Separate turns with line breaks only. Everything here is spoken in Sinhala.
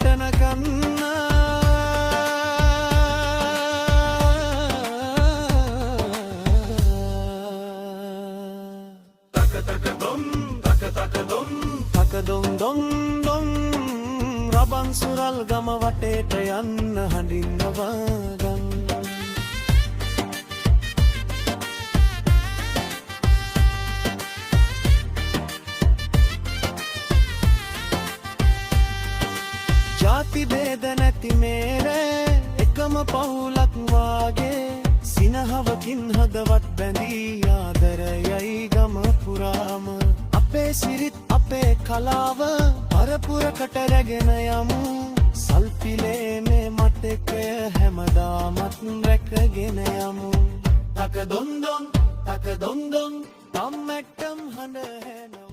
සටන කන්න තක දොම් දොම් රබන් සුරල් ගම වටේට යන්න හඬින් නවාගන්න ජාති බේද නැති මේරේ එකම පවුලක් වාගේ සිනහවකින් හදවත් බැඳී ආදරයයි ගම පුරාම අපේ සිරිත් අපේ කලාව පරපුරකට රැගෙන යමු සල්පිලේ මේ මතකය හැමදාමත් රැකගෙන යමු තක දොන් දොන් තම්මැට්ටම් හඬ හැන